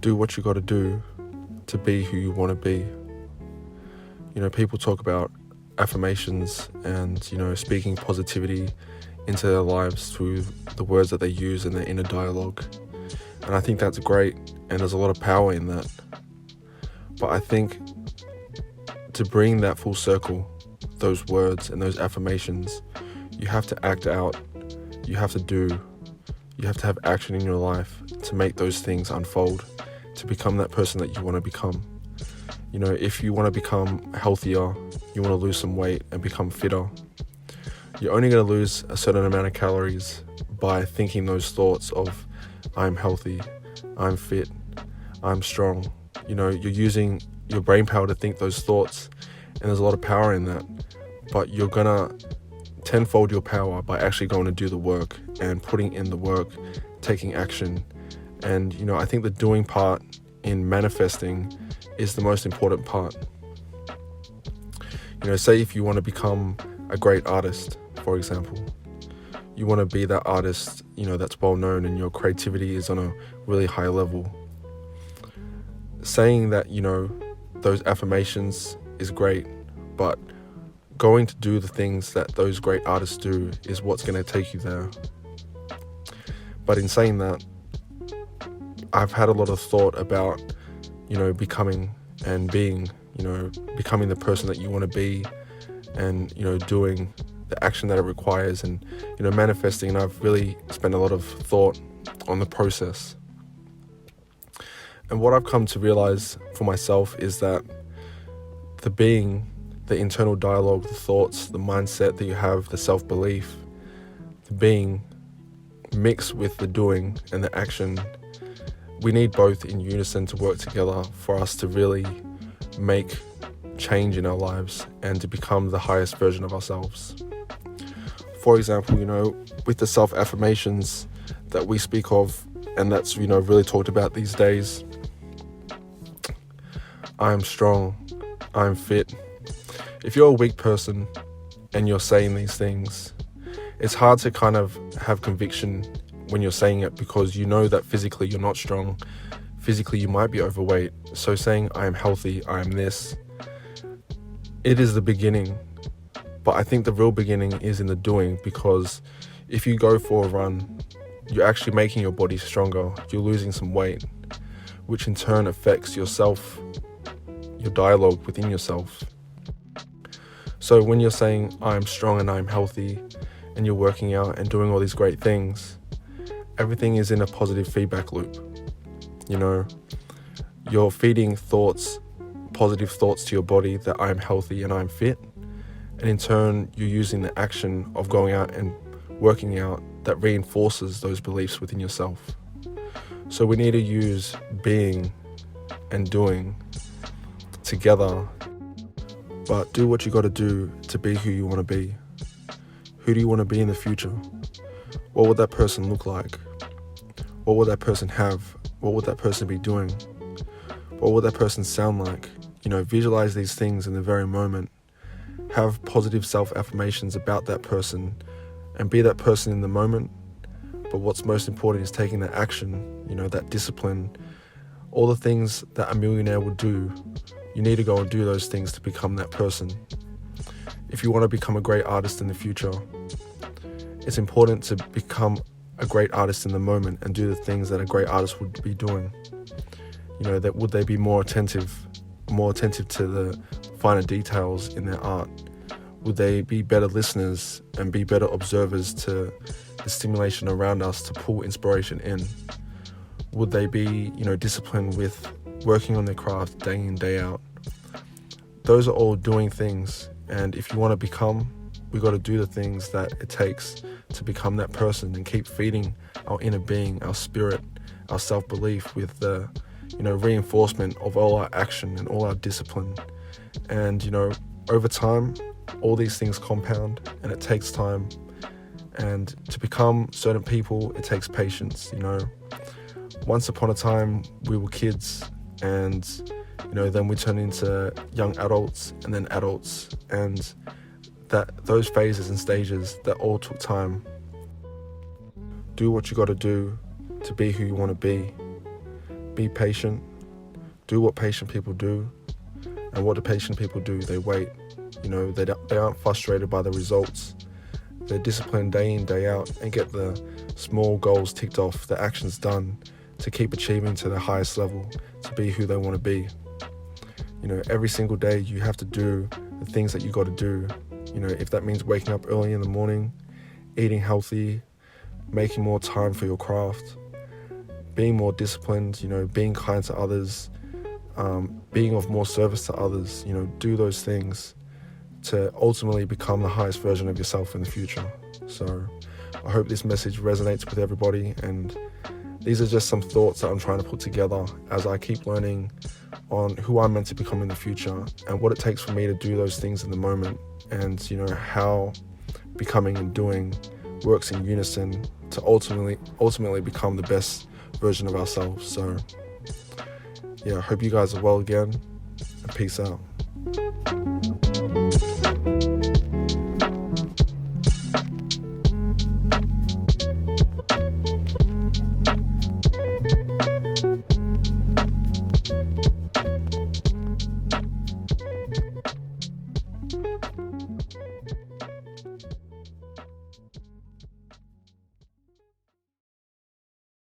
Do what you got to do to be who you want to be. People talk about affirmations and, speaking positivity into their lives through the words that they use in their inner dialogue. And I think that's great, and there's a lot of power in that. But I think to bring that full circle, those words and those affirmations, you have to act out, you have to have action in your life to make those things unfold, to become that person that you want to become. If you want to become healthier, you want to lose some weight and become fitter, you're only going to lose a certain amount of calories by thinking those thoughts of, I'm healthy, I'm fit, I'm strong. You're using your brain power to think those thoughts, and there's a lot of power in that. But you're going to tenfold your power by actually going to do the work and putting in the work, taking action. And, I think the doing part in manifesting is the most important part. Say if you want to become a great artist, for example, you want to be that artist, that's well known and your creativity is on a really high level. Saying that, those affirmations is great, but going to do the things that those great artists do is what's going to take you there. But in saying that, I've had a lot of thought about, becoming and being, becoming the person that you want to be, and, doing the action that it requires, and, manifesting. And I've really spent a lot of thought on the process. And what I've come to realize for myself is that the being, the internal dialogue, the thoughts, the mindset that you have, the self-belief, the being mixed with the doing and the action, we need both in unison to work together for us to really make change in our lives and to become the highest version of ourselves. For example, with the self-affirmations that we speak of, and that's, really talked about these days, I'm strong, I'm fit. If you're a weak person and you're saying these things, it's hard to kind of have conviction when you're saying it, because you know that physically you're not strong. Physically you might be overweight. So saying I am healthy, I am this, it is the beginning. But I think the real beginning is in the doing, because if you go for a run, you're actually making your body stronger. You're losing some weight, which in turn affects yourself, your dialogue within yourself. So when you're saying I'm strong and I'm healthy, and you're working out and doing all these great things, everything is in a positive feedback loop. You're feeding thoughts, positive thoughts to your body that I'm healthy and I'm fit. And in turn, you're using the action of going out and working out that reinforces those beliefs within yourself. So we need to use being and doing together. But do what you got to do to be who you want to be. Who do you want to be in the future? What would that person look like? What would that person have? What would that person be doing? What would that person sound like? Visualize these things in the very moment. Have positive self-affirmations about that person and be that person in the moment. But what's most important is taking that action, that discipline, all the things that a millionaire would do. You need to go and do those things to become that person. If you want to become a great artist in the future, it's important to become a great artist in the moment and do the things that a great artist would be doing. That would they be more attentive to the finer details in their art? Would they be better listeners and be better observers to the stimulation around us to pull inspiration in? Would they be, disciplined with working on their craft day in, day out? Those are all doing things. And if you want to become, we got to do the things that it takes to become that person and keep feeding our inner being, our spirit, our self-belief with the, reinforcement of all our action and all our discipline. And, over time, all these things compound and it takes time. And to become certain people, it takes patience, Once upon a time, we were kids and, then we turned into young adults and then adults, and that those phases and stages that all took time. do what you got to do to be who you want to be. Be patient. Do what patient people do. And what do patient people do? They wait. They aren't frustrated by the results. They're disciplined day in, day out, and get the small goals ticked off, the actions done, to keep achieving to the highest level, to be who they want to be. Every single day you have to do the things that you got to do. If that means waking up early in the morning, eating healthy, making more time for your craft, being more disciplined, being kind to others, being of more service to others, do those things to ultimately become the highest version of yourself in the future. So I hope this message resonates with everybody, and these are just some thoughts that I'm trying to put together as I keep learning on who I'm meant to become in the future and what it takes for me to do those things in the moment, and how becoming and doing works in unison to ultimately become the best version of ourselves. So I hope you guys are well again, and peace out.